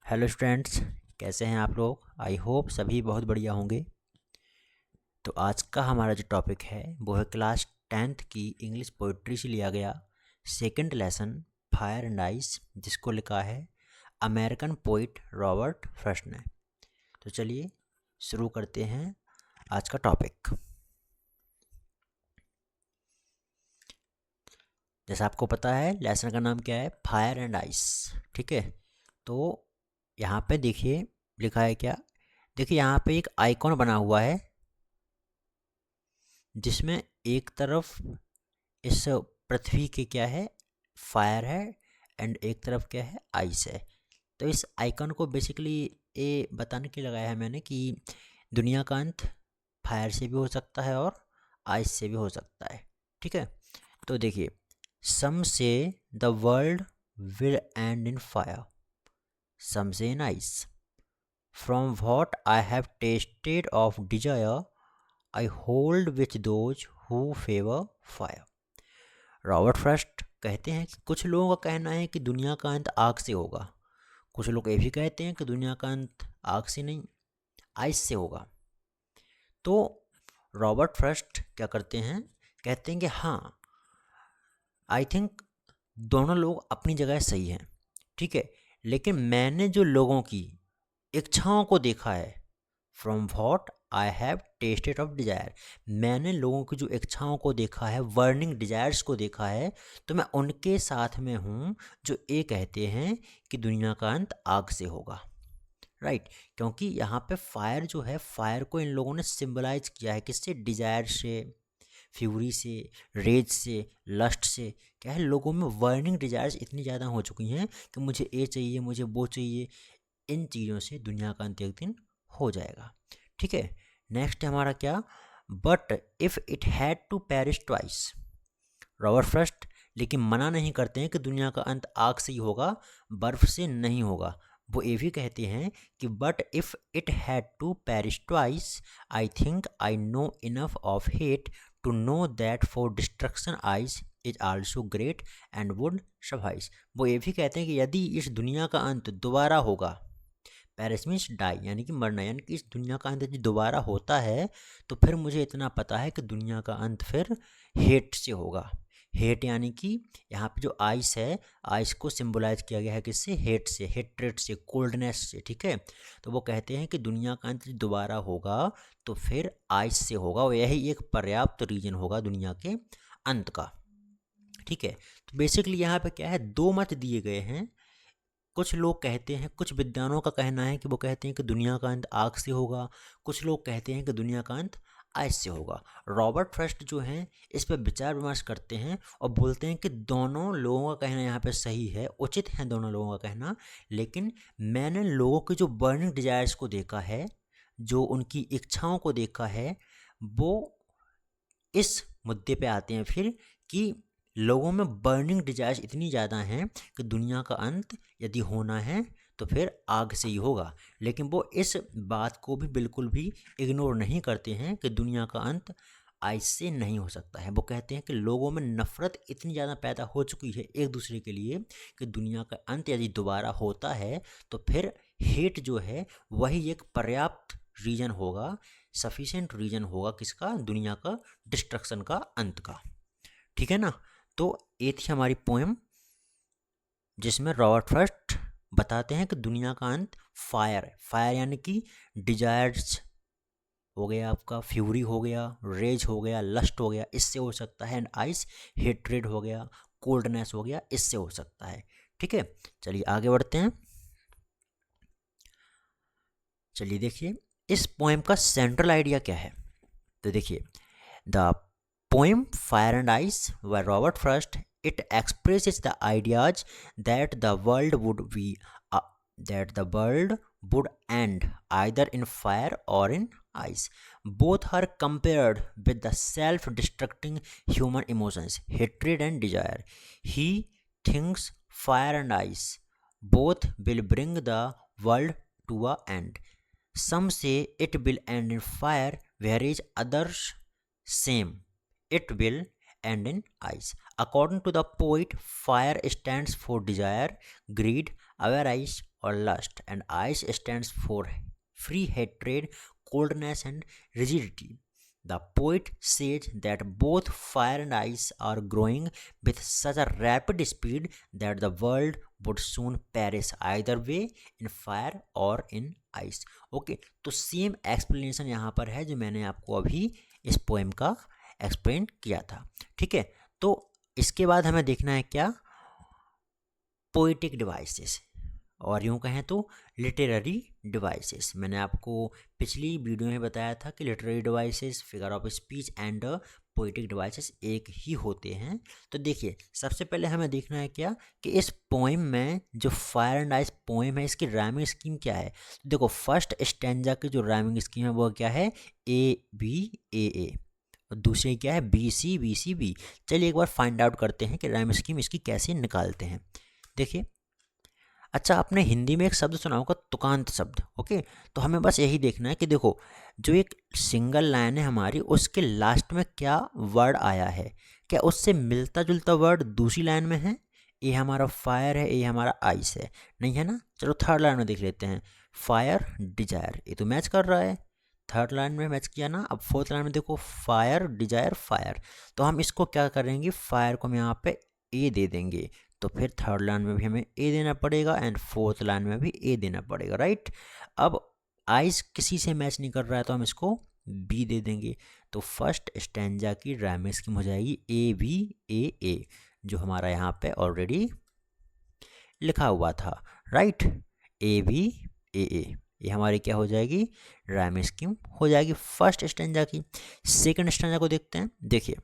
Hello students, कैसे हैं आप लोग। आई होप सभी बहुत बढ़िया होंगे। तो आज का हमारा जो टॉपिक है वो है क्लास 10th की इंग्लिश पोइट्री से लिया गया second lesson fire and ice, जिसको लिखा है अमेरिकन पोइट रॉबर्ट फ्रॉस्ट ने। तो चलिए शुरू करते हैं आज का टॉपिक। जैसा आपको पता है लेसन का नाम क्या है, फायर एंड आइस। ठीक है, तो यहाँ पे देखिए लिखा है क्या। देखिए यहाँ पे एक आइकॉन बना हुआ है जिसमें एक तरफ इस पृथ्वी के क्या है, फायर है, एंड एक तरफ क्या है, आइस है। तो इस आइकन को बेसिकली ये बताने के लिए लगाया है मैंने कि दुनिया का अंत फायर से भी हो सकता है और आइस से भी हो सकता है। ठीक है, तो देखिए, some say the world will end in fire, some say in ice, from what I have tasted of desire I hold with those who favour fire. Robert Frost कहते हैं कि कुछ लोगों का कहना है कि दुनिया का अंत आग से होगा। कुछ लोग ये भी कहते हैं कि दुनिया का अंत आग से नहीं, आइस से होगा। तो रॉबर्ट फ्रॉस्ट क्या करते हैं, कहते हैं कि हाँ, आई थिंक दोनों लोग अपनी जगह सही हैं। ठीक है, लेकिन मैंने जो लोगों की इच्छाओं को देखा है, from what I have tasted of Dzire, मैंने लोगों की जो इच्छाओं को देखा है, वर्निंग डिजायर्स को देखा है, तो मैं उनके साथ में हूँ जो ये कहते हैं कि दुनिया का अंत आग से होगा। राइट, क्योंकि यहाँ पे फायर जो है, फायर को इन लोगों ने सिंबलाइज किया है किससे, डिजायर से, फ्यूरी से, रेज से, लस्ट से। क्या है, लोगों में वर्निंग डिजायर्स इतनी ज़्यादा हो चुकी हैं कि मुझे ये चाहिए, मुझे वो चाहिए। इन चीज़ों से दुनिया का अंत एक दिन हो जाएगा। ठीक है, नेक्स्ट है हमारा क्या, but if it had to perish twice. Robert Frost लेकिन मना नहीं करते हैं कि दुनिया का अंत आग से ही होगा, बर्फ से नहीं होगा। वो ये भी कहते हैं कि but if it had to perish twice I think I know enough of hate to know that for destruction ice is also great and would suffice. वो ये भी कहते हैं कि यदि इस दुनिया का अंत दोबारा होगा, पेरिस मीन्स डाई यानी कि मरना, यानी कि इस दुनिया का अंत यदि दोबारा होता है तो फिर मुझे इतना पता है कि दुनिया का अंत फिर हेट से होगा। हेट यानी कि यहाँ पे जो आइस है, आइस को सिंबलाइज किया गया है किससे, हेट से, हेट्रेट से, कोल्डनेस से। ठीक है, तो वो कहते हैं कि दुनिया का अंत दोबारा होगा तो फिर आइस से होगा, और यही एक पर्याप्त रीजन होगा दुनिया के अंत का। ठीक है, तो बेसिकली यहाँ पे क्या है, दो मत दिए गए हैं। कुछ लोग कहते हैं, कुछ विद्वानों का कहना है कि वो कहते हैं कि दुनिया का अंत आग से होगा, कुछ लोग कहते हैं कि दुनिया का अंत आइस से होगा। रॉबर्ट फ्रॉस्ट जो हैं इस पर विचार विमर्श करते हैं और बोलते हैं कि दोनों लोगों का कहना यहाँ पे सही है, उचित है दोनों लोगों का कहना, लेकिन मैंने लोगों की जो बर्निंग डिजायर्स को देखा है, जो उनकी इच्छाओं को देखा है, वो इस मुद्दे पे आते हैं फिर कि लोगों में बर्निंग डिजायर्स इतनी ज़्यादा हैं कि दुनिया का अंत यदि होना है तो फिर आग से ही होगा। लेकिन वो इस बात को भी बिल्कुल भी इग्नोर नहीं करते हैं कि दुनिया का अंत आइस से नहीं हो सकता है। वो कहते हैं कि लोगों में नफ़रत इतनी ज़्यादा पैदा हो चुकी है एक दूसरे के लिए कि दुनिया का अंत यदि दोबारा होता है तो फिर हेट जो है वही एक पर्याप्त रीज़न होगा, सफिशेंट रीज़न होगा किसका, दुनिया का डिस्ट्रक्शन का, अंत का। ठीक है ना। तो ये थी हमारी पोएम जिसमें रॉबर्ट फ्रॉस्ट बताते हैं कि दुनिया का अंत फायर है। फायर यानी कि डिजायर्स हो गया, आपका फ्यूरी हो गया, रेज हो गया, लस्ट हो गया, इससे हो सकता है। एंड आइस, हेट्रेड हो गया, कोल्डनेस हो गया, इससे हो सकता है। ठीक है, चलिए आगे बढ़ते हैं। चलिए देखिए इस पोएम का सेंट्रल आइडिया क्या है। तो देखिए, the poem Fire and Ice by Robert Frost, it expresses the ideas that the world would be uh, that the world would end either in fire or in ice. Both are compared with the self-destructing human emotions, hatred and desire. He thinks fire and ice both will bring the world to a end. Some say it will end in fire, whereas others same it will and in ice. According to the poet, fire stands for desire, greed, avarice or lust, and ice stands for free hatred, coldness and rigidity. The poet says that both fire and ice are growing with such a rapid speed that the world would soon perish either way, in fire or in ice. Okay, तो same explanation यहाँ पर है जो मैंने आपको अभी इस poem का एक्सप्लेन किया था। ठीक है, तो इसके बाद हमें देखना है क्या, पोएटिक डिवाइसेस, और यूँ कहें तो लिटरेरी डिवाइसेस। मैंने आपको पिछली वीडियो में बताया था कि literary devices, figure of speech and poetic devices एक ही होते हैं। तो देखिए, सबसे पहले हमें देखना है क्या कि इस पोएम में जो फायर एंड आइस पोएम है, इसकी राइमिंग स्कीम क्या है। देखो, फर्स्ट स्टैंजा की जो राइमिंग स्कीम है वो क्या है, ए बी ए ए, और दूसरी क्या है, B C B C B. चलिए एक बार फाइंड आउट करते हैं कि राइम स्कीम इसकी कैसे निकालते हैं। देखिए, अच्छा, आपने हिंदी में एक शब्द सुना होगा, तुकांत शब्द। ओके, तो हमें बस यही देखना है कि देखो, जो एक सिंगल लाइन है हमारी, उसके लास्ट में क्या वर्ड आया है, क्या उससे मिलता जुलता वर्ड दूसरी लाइन में है। ये हमारा फायर है, ये हमारा आइस है, नहीं है ना। चलो थर्ड लाइन में देख लेते हैं, फायर डिजायर, ये तो मैच कर रहा है, थर्ड लाइन में मैच किया ना। अब फोर्थ लाइन में देखो, फायर डिजायर फायर, तो हम इसको क्या करेंगे, फायर को हम यहाँ पे ए दे देंगे, तो फिर थर्ड लाइन में भी हमें ए देना पड़ेगा एंड फोर्थ लाइन में भी ए देना पड़ेगा, राइट। अब आइस किसी से मैच नहीं कर रहा है तो हम इसको बी दे देंगे। तो फर्स्ट स्टैंजा की राइमिंग स्कीम हो जाएगी ए बी ए, जो हमारा यहाँ पे ऑलरेडी लिखा हुआ था, राइट। ए बी ए, ये हमारी क्या हो जाएगी, राइमिंग स्कीम हो जाएगी फर्स्ट स्टैंजा की। सेकंड स्टैंजा को देखते हैं। देखिए,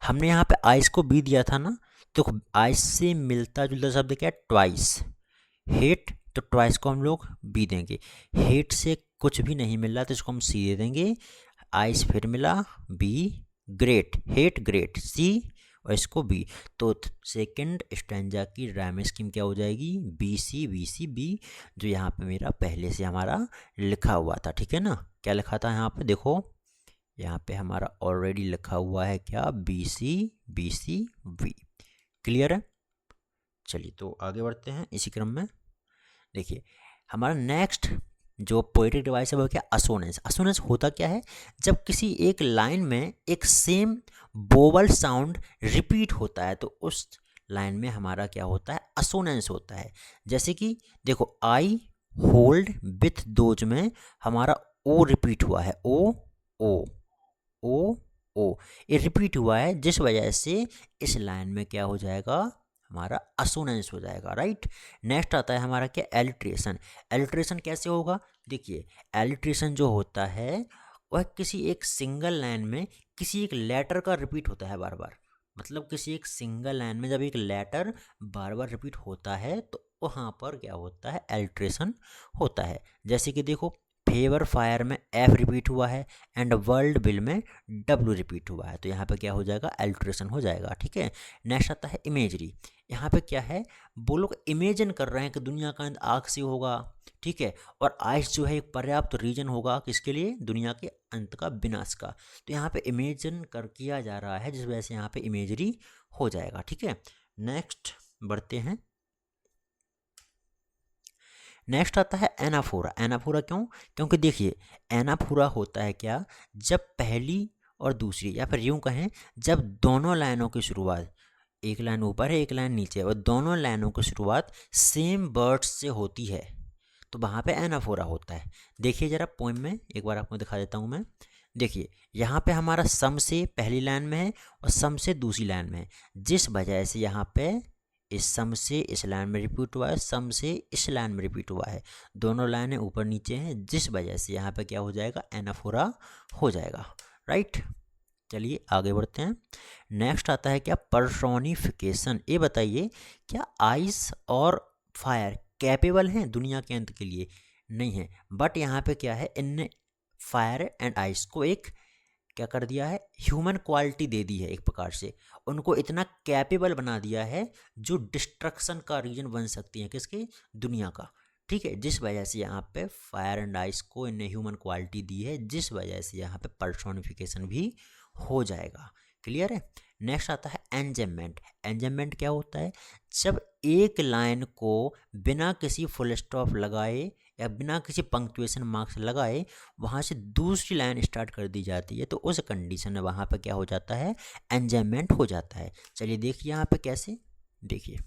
हमने यहाँ पे आइस को बी दिया था ना, तो आइस से मिलता जुलता शब्द क्या है, ट्वाइस, हेट, तो ट्वाइस को हम लोग बी देंगे। हेट से कुछ भी नहीं मिल रहा तो इसको हम सी दे देंगे। आइस फिर मिला बी, ग्रेट, हेट ग्रेट सी, और इसको बी। तो सेकंड स्टैंजा की राइमिंग स्कीम क्या हो जाएगी, बी सी बी, जो यहाँ पे मेरा पहले से हमारा लिखा हुआ था। ठीक है ना, क्या लिखा था यहाँ पे, देखो यहाँ पे हमारा ऑलरेडी लिखा हुआ है क्या, बी सी वी। क्लियर है। चलिए तो आगे बढ़ते हैं इसी क्रम में। देखिए, हमारा नेक्स्ट जो पोएटिक डिवाइस है वो क्या, असोनेंस। असोनेंस होता क्या है, जब किसी एक लाइन में एक सेम वोवल साउंड रिपीट होता है तो उस लाइन में हमारा क्या होता है, असोनेंस होता है। जैसे कि देखो, आई होल्ड विथ दोज में हमारा ओ रिपीट हुआ है, ओ ओ ओ ओ, ये रिपीट हुआ है, जिस वजह से इस लाइन में क्या हो जाएगा, हमारा असोनेंस हो जाएगा, राइट। नेक्स्ट आता है हमारा क्या, एलिट्रेशन। एलिट्रेशन कैसे होगा, देखिए, एलिट्रेशन जो होता है वह किसी एक सिंगल लाइन में किसी एक लेटर का रिपीट होता है बार बार। मतलब किसी एक सिंगल लाइन में जब एक लेटर बार बार रिपीट होता है तो वहाँ पर क्या होता है, एलिट्रेशन होता है। जैसे कि देखो, फेवर फायर में एफ रिपीट हुआ है एंड वर्ल्ड बिल में डब्ल्यू रिपीट हुआ है, तो यहाँ पे क्या हो जाएगा, एल्ट्रेशन हो जाएगा। ठीक है। नेक्स्ट आता है इमेजरी। यहाँ पे क्या है, वो लोग इमेजिन कर रहे हैं कि दुनिया का अंत आग से होगा, ठीक है, और आइस जो है एक पर्याप्त रीजन होगा किसके लिए, दुनिया के अंत का, विनाश का। तो यहाँ पे इमेजिन कर किया जा रहा है, जिस वजह से यहाँ पे इमेजरी हो जाएगा। ठीक है, नेक्स्ट बढ़ते हैं। नेक्स्ट आता है एनाफोरा। एनाफोरा क्यों, क्योंकि देखिए, एनाफोरा होता है क्या, जब पहली और दूसरी, या फिर यूँ कहें जब दोनों लाइनों की शुरुआत, एक लाइन ऊपर है एक लाइन नीचे है, और दोनों लाइनों की शुरुआत सेम वर्ड्स से होती है, तो वहाँ पे एनाफोरा होता है। देखिए ज़रा पोएम में, एक बार आपको दिखा देता हूँ मैं। देखिए, यहाँ पे हमारा सम से पहली लाइन में है और सम से दूसरी लाइन में है, जिस वजह से यहाँ पे इस सम से इस लाइन में रिपीट हुआ है, सम से इस लाइन में रिपीट हुआ है, दोनों लाइनें ऊपर नीचे हैं, जिस वजह से यहाँ पे क्या हो जाएगा, एनाफोरा हो जाएगा, राइट। चलिए आगे बढ़ते हैं। नेक्स्ट आता है क्या, पर्सोनिफिकेशन। ये बताइए, क्या आइस और फायर कैपेबल हैं दुनिया के अंत के लिए? नहीं है, बट यहाँ पे क्या है, इनने फायर एंड आइस को एक क्या कर दिया है, ह्यूमन क्वालिटी दे दी है, एक प्रकार से उनको इतना कैपेबल बना दिया है जो डिस्ट्रक्शन का रीजन बन सकती हैं, किसकी, दुनिया का। ठीक है, जिस वजह से यहाँ पे फायर एंड आइस को इन्हें ह्यूमन क्वालिटी दी है, जिस वजह से यहाँ पे पर्सोनिफिकेशन भी हो जाएगा। क्लियर है। नेक्स्ट आता है एंजेमेंट। एंजेमेंट क्या होता है, जब एक लाइन को बिना किसी फुल स्टॉप लगाए या बिना किसी पंक्चुएशन मार्क्स लगाए वहाँ से दूसरी लाइन स्टार्ट कर दी जाती है, तो उस कंडीशन में वहाँ पे क्या हो जाता है, एंजेमेंट हो जाता है। चलिए देखिए यहाँ पे कैसे, देखिए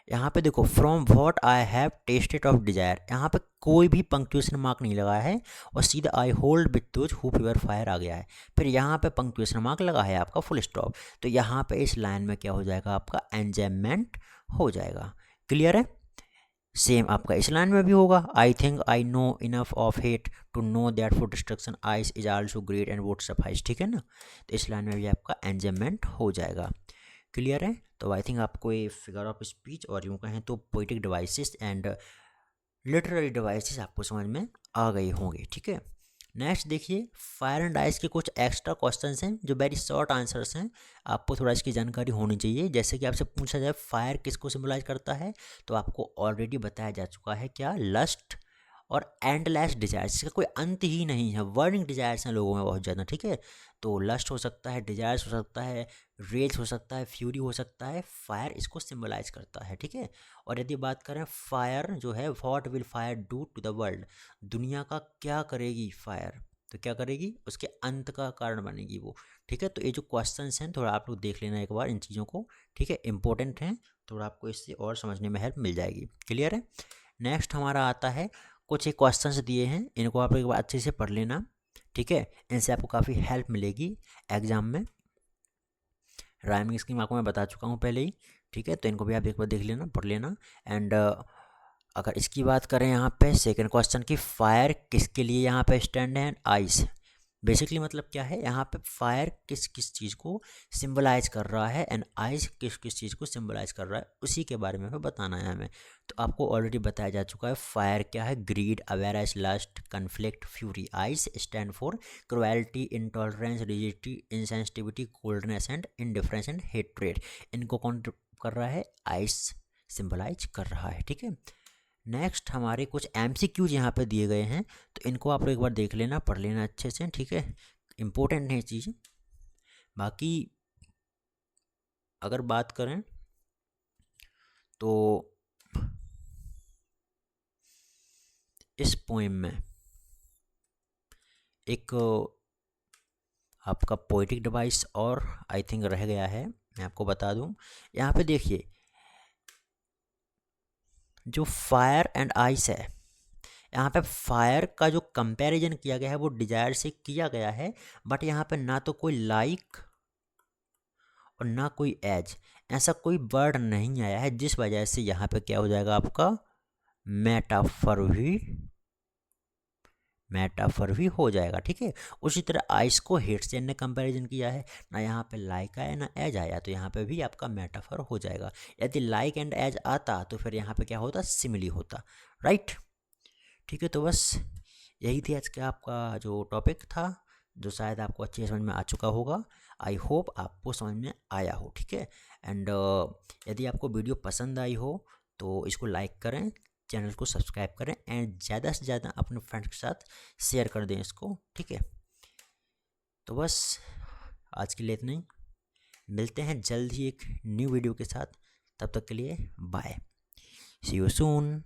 यहाँ पे देखो, from what I have tasted of Dzire, यहाँ पे कोई भी पंक्चुएशन मार्क नहीं लगा है और सीधा I hold with those who fever fire आ गया है। फिर यहाँ पे पंक्चुएशन मार्क लगा है आपका फुल स्टॉप, तो यहाँ पे इस लाइन में क्या हो जाएगा, आपका एंजेमेंट हो जाएगा। क्लियर है। सेम आपका इस लाइन में भी होगा, I think I know enough of hate to know that for destruction ice is also great and would suffice, ठीक है ना। तो इस लाइन में भी आपका एंजेमेंट हो जाएगा। क्लियर है। तो आई थिंक आपको ये फिगर ऑफ स्पीच और यूँ कहें तो poetic devices and literary devices आपको समझ में आ गए होंगे, ठीक है। नेक्स्ट देखिए, फायर एंड आइस के कुछ एक्स्ट्रा क्वेश्चंस हैं जो वेरी शॉर्ट आंसर्स हैं, आपको थोड़ा इसकी जानकारी होनी चाहिए। जैसे कि आपसे पूछा जाए फायर किसको सिम्बलाइज करता है, तो आपको ऑलरेडी बताया जा चुका है क्या, लस्ट और एंडलेस डिजायर्स, इसका कोई अंत ही नहीं है, वर्निंग डिजायर्स हैं लोगों में बहुत ज़्यादा, ठीक है। तो लस्ट हो सकता है, डिजायर्स हो सकता है, रेज हो सकता है, फ्यूरी हो सकता है, फायर इसको सिम्बलाइज करता है, ठीक है। और यदि बात करें फायर जो है, what will fire do to the world, दुनिया का क्या करेगी फायर, तो क्या करेगी, उसके अंत का कारण बनेगी वो, ठीक है। तो ये जो क्वेश्चंस हैं थोड़ा आप लोग देख लेना एक बार इन चीज़ों को, ठीक है, इंपॉर्टेंट हैं, थोड़ा आपको इससे और समझने में हेल्प मिल जाएगी। क्लियर है। नेक्स्ट हमारा आता है, कुछ एक क्वेश्चंस दिए हैं, इनको आप एक बार अच्छे से पढ़ लेना, ठीक है, इनसे आपको काफ़ी हेल्प मिलेगी एग्जाम में। राइमिंग स्कीम आपको मैं बता चुका हूँ पहले ही, ठीक है, तो इनको भी आप एक बार देख लेना, पढ़ लेना। एंड अगर इसकी बात करें यहाँ पे सेकंड क्वेश्चन की, फायर किसके लिए यहाँ पे स्टैंड है, आइस, बेसिकली मतलब क्या है, यहाँ पे फायर किस किस चीज़ को सिंबलाइज कर रहा है एंड आइस किस किस चीज़ को सिंबलाइज कर रहा है, उसी के बारे में हमें बताना है हमें। तो आपको ऑलरेडी बताया जा चुका है, फायर क्या है, greed, awareness, lust, conflict, fury. Ice stand for cruelty, intolerance, rigidity, insensitivity, coldness and indifference and hatred. इनको कौन कर रहा है, आइस सिंबलाइज कर रहा है, ठीक है। नेक्स्ट हमारे कुछ MCQs यहाँ पे दिए गए हैं, तो इनको आप लोग एक बार देख लेना, पढ़ लेना अच्छे से, ठीक है, इम्पोर्टेंट है ये चीज़। बाकी अगर बात करें तो इस पोएम में एक आपका पोइटिक डिवाइस और आई थिंक रह गया है, मैं आपको बता दूं। यहाँ पे देखिए, जो फायर एंड आइस है, यहाँ पे फायर का जो कंपैरिजन किया गया है वो डिजायर से किया गया है, बट यहाँ पे ना तो कोई लाइक और ना कोई एज, ऐसा कोई वर्ड नहीं आया है, जिस वजह से यहाँ पे क्या हो जाएगा, आपका मेटाफर भी हो जाएगा, ठीक है। उसी तरह आइस को हिट से ने कंपैरिजन किया है, ना यहाँ पे लाइक आया ना एज आया, तो यहाँ पे भी आपका मेटाफर हो जाएगा। यदि लाइक एंड एज आता तो फिर यहाँ पे क्या होता, सिमिली होता, राइट, ठीक है। तो बस यही थी आज का आपका जो टॉपिक था, जो शायद आपको अच्छे समझ में आ चुका होगा। आई होप आपको समझ में आया हो, ठीक है। एंड यदि आपको वीडियो पसंद आई हो तो इसको लाइक करें, चैनल को सब्सक्राइब करें एंड ज़्यादा से ज़्यादा अपने फ्रेंड्स के साथ शेयर कर दें इसको, ठीक है। तो बस आज के लिए इतना ही, मिलते हैं जल्द ही एक न्यू वीडियो के साथ, तब तक के लिए बाय, सी यू सून।